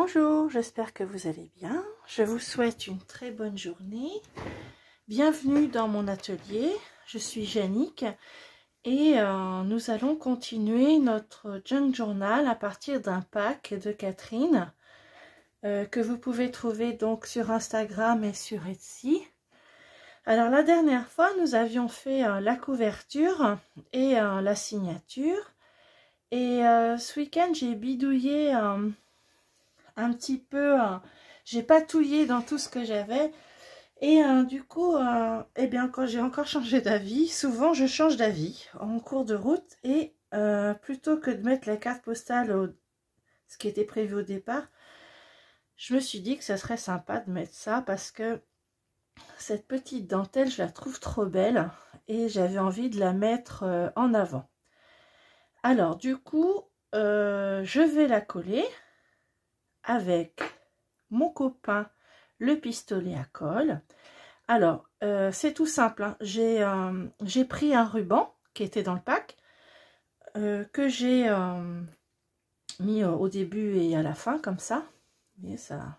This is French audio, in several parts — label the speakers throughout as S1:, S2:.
S1: Bonjour, j'espère que vous allez bien. Je vous souhaite une très bonne journée. Bienvenue dans mon atelier. Je suis Jannick et nous allons continuer notre junk journal à partir d'un pack de Catherine que vous pouvez trouver donc sur Instagram et sur Etsy. Alors la dernière fois, nous avions fait la couverture et la signature. Et ce week-end, j'ai bidouillé un petit peu, j'ai patouillé dans tout ce que j'avais. Et du coup, eh bien, quand j'ai encore changé d'avis, souvent je change d'avis en cours de route. Et plutôt que de mettre la carte postale, ce qui était prévu au départ, je me suis dit que ça serait sympa de mettre ça parce que cette petite dentelle, je la trouve trop belle et j'avais envie de la mettre en avant. Alors du coup, je vais la coller avec mon copain le pistolet à colle. Alors c'est tout simple, hein. J'ai pris un ruban qui était dans le pack que j'ai mis au début et à la fin comme ça. Vous voyez, ça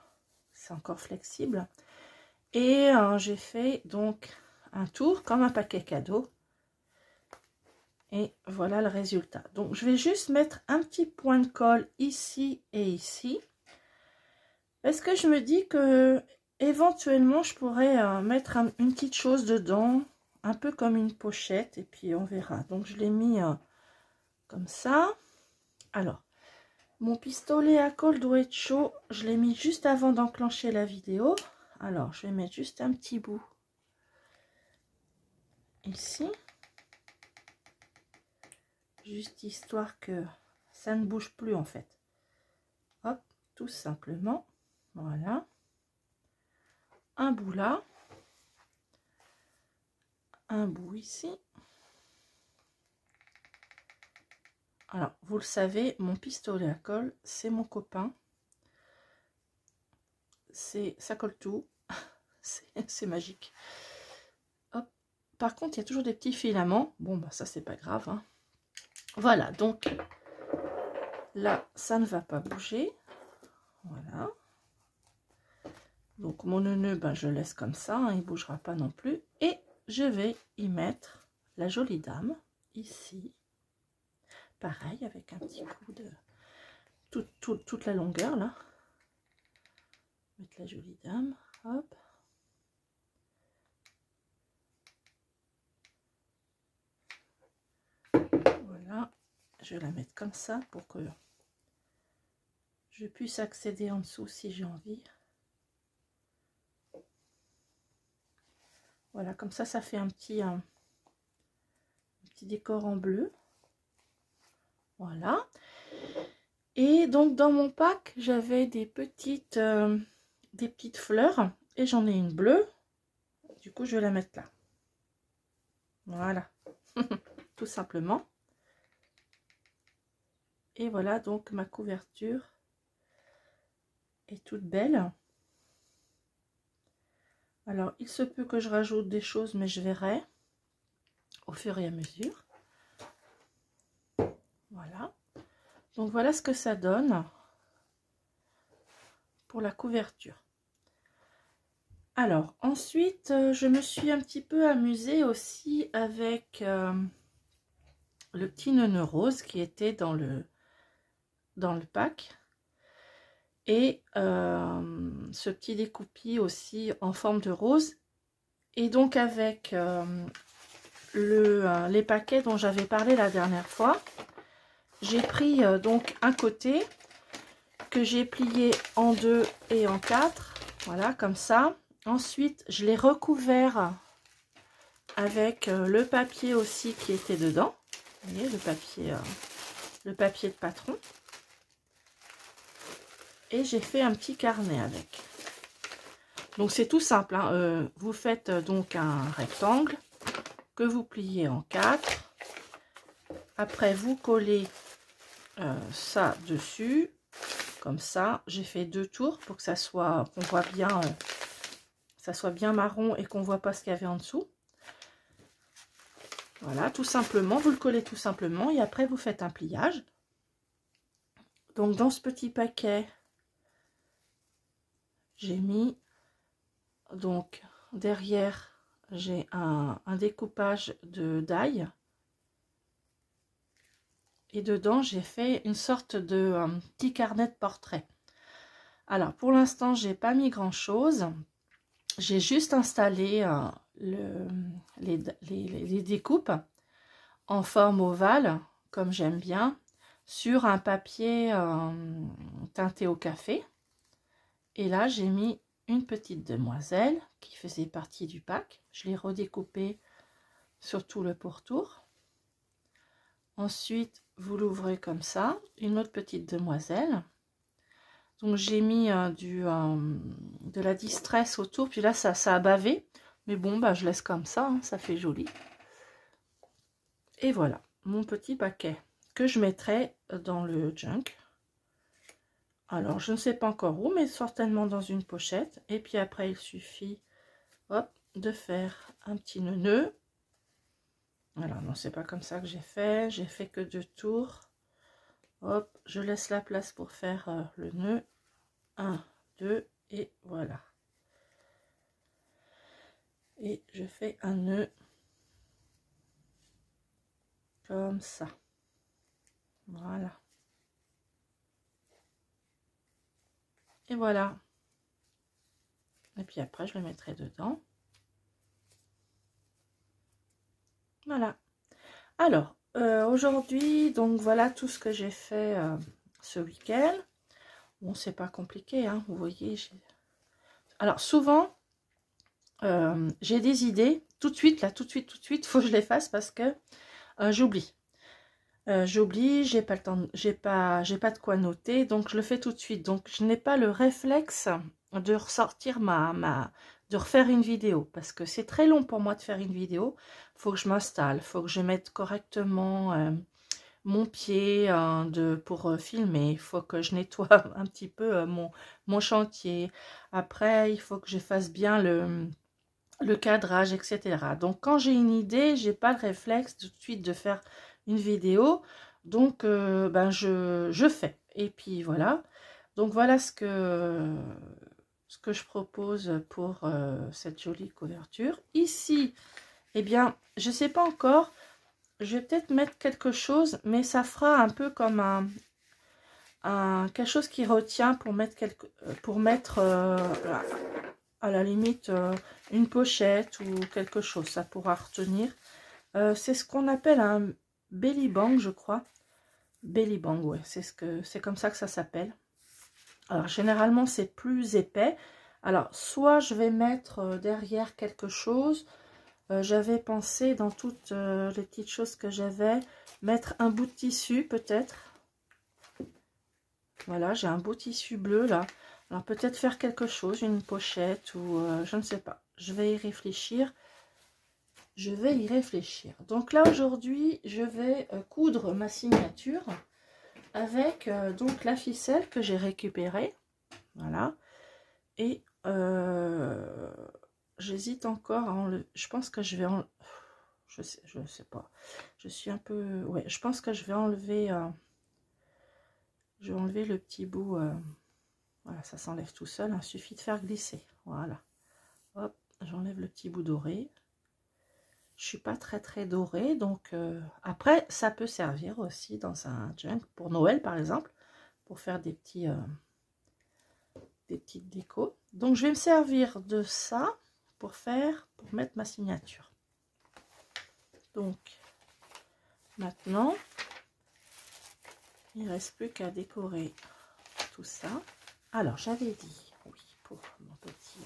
S1: c'est encore flexible. Et j'ai fait donc un tour comme un paquet cadeau. Et voilà le résultat. Donc je vais juste mettre un petit point de colle ici et ici. Parce que je me dis que éventuellement je pourrais mettre une petite chose dedans. Un peu comme une pochette. Et puis on verra. Donc je l'ai mis comme ça. Alors, mon pistolet à colle doit être chaud. Je l'ai mis juste avant d'enclencher la vidéo. Alors je vais mettre juste un petit bout ici. Juste histoire que ça ne bouge plus en fait. Hop, tout simplement. Voilà. Un bout là. Un bout ici. Alors, vous le savez, mon pistolet à colle, c'est mon copain. Ça colle tout. C'est magique. Hop. Par contre, il y a toujours des petits filaments. Bon, bah ça, c'est pas grave, hein. Voilà, donc là, ça ne va pas bouger. Voilà. Donc mon nœud, ben, je laisse comme ça, hein, il ne bougera pas non plus. Et je vais y mettre la jolie dame, ici. Pareil, avec un petit coup de... toute la longueur, là. Mettre la jolie dame, hop. Voilà, je vais la mettre comme ça pour que je puisse accéder en dessous si j'ai envie. Voilà, comme ça fait un petit décor en bleu. Voilà. Et donc dans mon pack, j'avais des petites fleurs et j'en ai une bleue. Du coup, je vais la mettre là. Voilà, tout simplement. Et voilà donc ma couverture est toute belle. Alors, il se peut que je rajoute des choses, mais je verrai au fur et à mesure. Voilà. Donc, voilà ce que ça donne pour la couverture. Alors, ensuite, je me suis un petit peu amusée aussi avec le petit nœud rose qui était dans le pack. Et ce petit découpis aussi en forme de rose. Et donc avec les paquets dont j'avais parlé la dernière fois, j'ai pris donc un côté que j'ai plié en 2 et en 4, voilà comme ça. Ensuite je l'ai recouvert avec le papier aussi qui était dedans, vous voyez, le papier de patron. Et j'ai fait un petit carnet avec. Donc c'est tout simple, hein. Vous faites donc un rectangle que vous pliez en 4. Après vous collez ça dessus comme ça. J'ai fait 2 tours pour que ça soit, qu'on voit bien, ça soit bien marron et qu'on voit pas ce qu'il y avait en dessous. Voilà, tout simplement, vous le collez tout simplement et après vous faites un pliage. Donc dans ce petit paquet, j'ai mis, donc derrière j'ai un découpage de d'ail, et dedans j'ai fait une sorte de petit carnet de portrait. Alors pour l'instant j'ai pas mis grand chose, j'ai juste installé les découpes en forme ovale, comme j'aime bien, sur un papier teinté au café. Et là, j'ai mis une petite demoiselle qui faisait partie du pack. Je l'ai redécoupée sur tout le pourtour. Ensuite, vous l'ouvrez comme ça, une autre petite demoiselle. Donc, j'ai mis de la distress autour. Puis là, ça a bavé. Mais bon, bah, je laisse comme ça, hein, ça fait joli. Et voilà, mon petit paquet que je mettrai dans le junk. Alors, je ne sais pas encore où, mais certainement dans une pochette. Et puis après, il suffit, hop, de faire un petit nœud. Alors, non, c'est pas comme ça que j'ai fait. J'ai fait que 2 tours. Hop, je laisse la place pour faire le nœud. 1, 2, et voilà. Et je fais un nœud comme ça. Voilà. Et voilà. Et puis après, je le mettrai dedans. Voilà. Alors, aujourd'hui, donc voilà tout ce que j'ai fait ce week-end. Bon, c'est pas compliqué, hein, vous voyez. Alors, souvent, j'ai des idées. Tout de suite, là, tout de suite, il faut que je les fasse parce que j'oublie. J'oublie, j'ai pas le temps, j'ai pas de quoi noter, donc je le fais tout de suite. Donc, je n'ai pas le réflexe de ressortir de refaire une vidéo parce que c'est très long pour moi de faire une vidéo. Faut que je m'installe, faut que je mette correctement mon pied pour filmer. Il faut que je nettoie un petit peu mon chantier. Après, il faut que je fasse bien le cadrage, etc. Donc, quand j'ai une idée, j'ai pas le réflexe tout de suite de faire une vidéo. Donc, ben, je fais. Et puis, voilà. Donc, voilà ce que je propose pour cette jolie couverture. Ici, eh bien, je sais pas encore. Je vais peut-être mettre quelque chose, mais ça fera un peu comme quelque chose qui retient pour mettre à la limite une pochette ou quelque chose. Ça pourra retenir. C'est ce qu'on appelle un belly band, je crois. Belly band, ouais, c'est comme ça que ça s'appelle. Alors généralement c'est plus épais. Alors soit je vais mettre derrière quelque chose. J'avais pensé dans toutes les petites choses que j'avais, mettre un bout de tissu peut-être. Voilà, j'ai un beau tissu bleu là. Alors peut-être faire quelque chose, une pochette ou je ne sais pas. Je vais y réfléchir. Je vais y réfléchir. Donc là aujourd'hui, je vais coudre ma signature avec donc la ficelle que j'ai récupérée. Voilà. Et j'hésite encore à enlever. Je pense que je vais enlever. Je sais pas. Je suis un peu. Ouais, je pense que je vais enlever. Je vais enlever le petit bout. Voilà, ça s'enlève tout seul. Il suffit de faire glisser. Voilà. Hop, j'enlève le petit bout doré. Je suis pas très dorée, donc après ça peut servir aussi dans un junk pour Noël par exemple, pour faire des petites décos. Donc je vais me servir de ça pour mettre ma signature. Donc maintenant il ne reste plus qu'à décorer tout ça. Alors j'avais dit, oui, pour mon petit,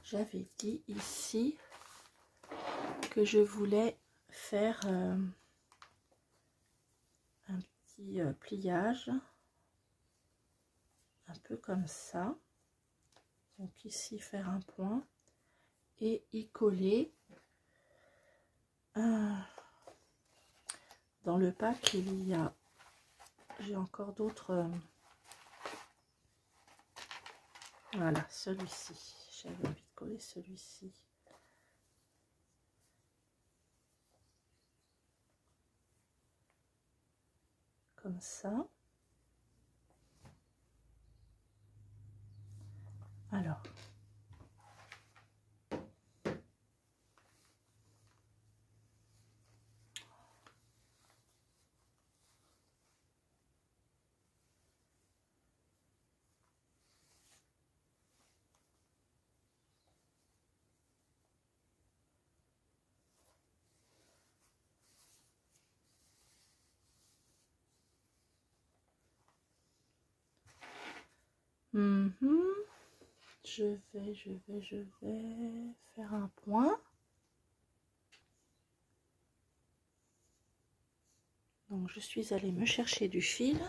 S1: j'avais dit ici que je voulais faire un petit pliage un peu comme ça. Donc ici faire un point et y coller. Dans le pack il y a, j'ai encore d'autres. Voilà, celui-ci. J'avais envie de coller celui-ci. Comme ça. Alors, je vais faire un point. Donc je suis allée me chercher du fil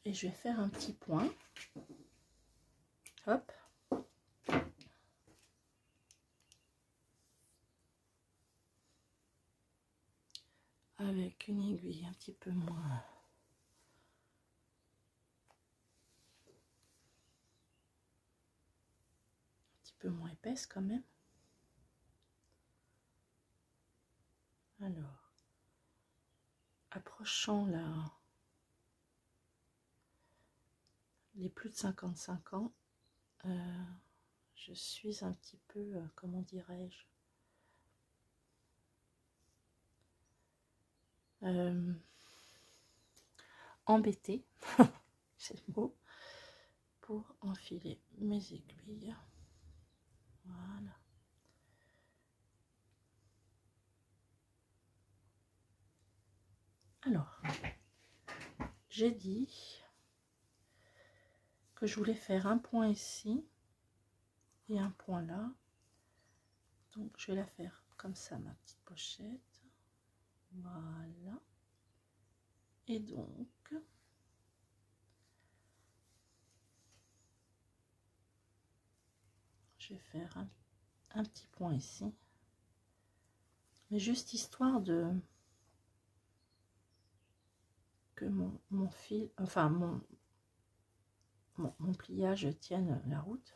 S1: et je vais faire un petit point. Hop. Avec une aiguille un petit peu moins. Peu moins épaisse quand même. Alors, approchant les plus de 55 ans, je suis un petit peu, comment dirais-je, embêtée, c'est le mot, pour enfiler mes aiguilles. Voilà. Alors, j'ai dit que je voulais faire un point ici et un point là. Donc, je vais la faire comme ça, ma petite pochette. Voilà. Et donc, je vais faire un petit point ici. Mais juste histoire de que mon fil, enfin mon pliage tienne la route.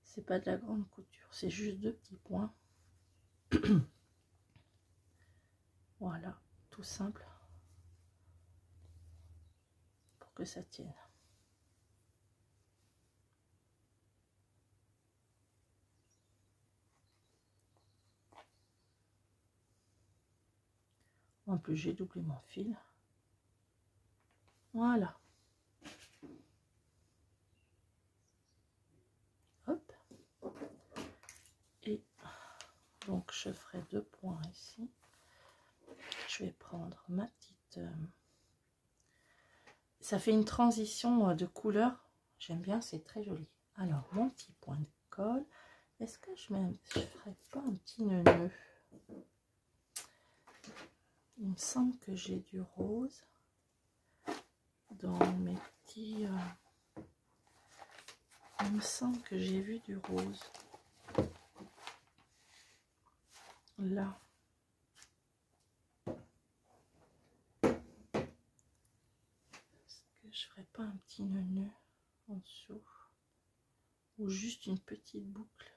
S1: C'est pas de la grande couture, c'est juste 2 petits points. Voilà, tout simple pour que ça tienne. En plus, j'ai doublé mon fil. Voilà. Hop. Et donc, je ferai 2 points ici. Je vais prendre ma petite... ça fait une transition de couleur. J'aime bien, c'est très joli. Alors, mon petit point de colle. Est-ce que je ferai pas un petit nœud? Il me semble que j'ai du rose dans mes petits... il me semble que j'ai vu du rose. Là. Est-ce que je ferais pas un petit nœud en dessous? Ou juste une petite boucle?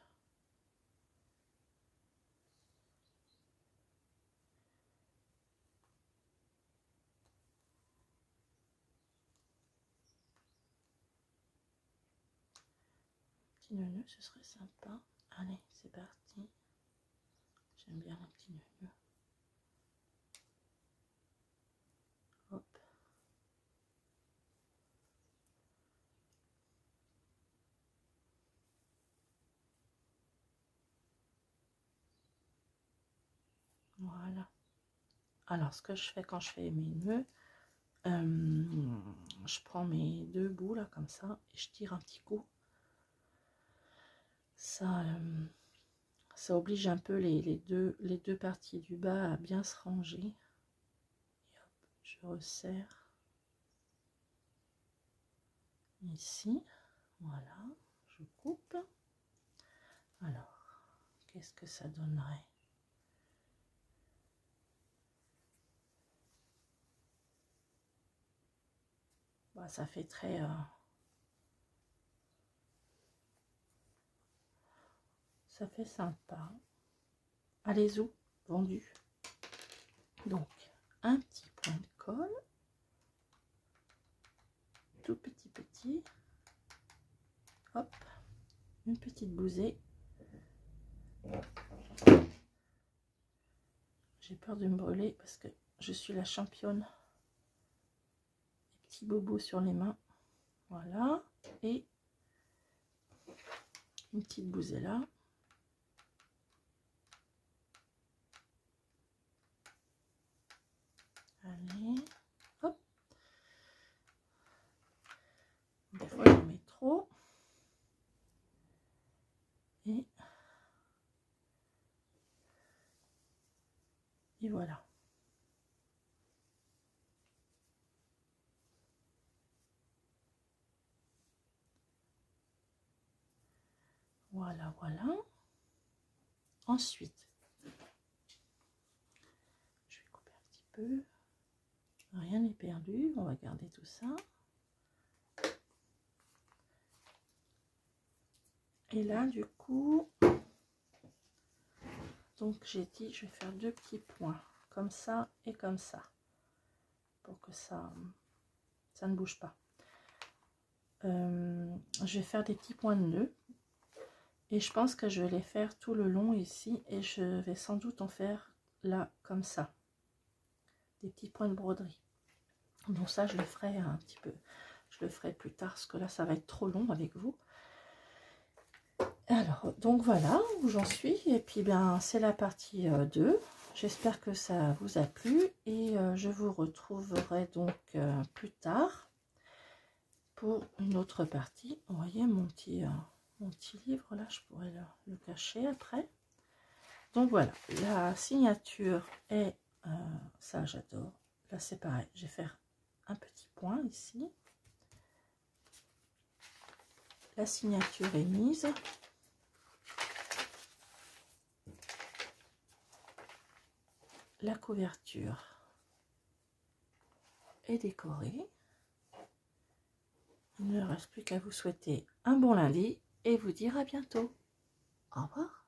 S1: Petit nœud, ce serait sympa. Allez, c'est parti. J'aime bien les petits nœuds. Hop. Voilà. Alors, ce que je fais quand je fais mes nœuds, je prends mes 2 bouts là comme ça et je tire un petit coup. Ça oblige un peu les deux parties du bas à bien se ranger. Et hop, je resserre ici. Voilà, je coupe. Alors, qu'est-ce que ça donnerait? Bah, ça fait très... ça fait sympa. Allez-y, vendu. Donc un petit point de colle, tout petit, hop, une petite bousée. J'ai peur de me brûler parce que je suis la championne des petits bobos sur les mains. Voilà, et une petite bousée là. Allez, hop. Des fois j'en mets trop. Et voilà. Voilà, voilà. Ensuite, je vais couper un petit peu. Rien n'est perdu, on va garder tout ça. Et là, du coup, donc j'ai dit, je vais faire deux petits points, comme ça et comme ça, pour que ça ne bouge pas. Je vais faire des petits points de nœud. Et je pense que je vais les faire tout le long ici. Et je vais sans doute en faire là, comme ça. Des petits points de broderie. Donc ça, je le ferai un petit peu. Je le ferai plus tard, parce que là, ça va être trop long avec vous. Alors, donc voilà où j'en suis. Et puis, bien, c'est la partie 2. J'espère que ça vous a plu. Et je vous retrouverai donc plus tard pour une autre partie. Vous voyez mon petit livre là, je pourrais le cacher après. Donc voilà, la signature est ça, j'adore. Là c'est pareil, je vais faire un petit point ici. La signature est mise. La couverture est décorée. Il ne reste plus qu'à vous souhaiter un bon lundi et vous dire à bientôt. Au revoir.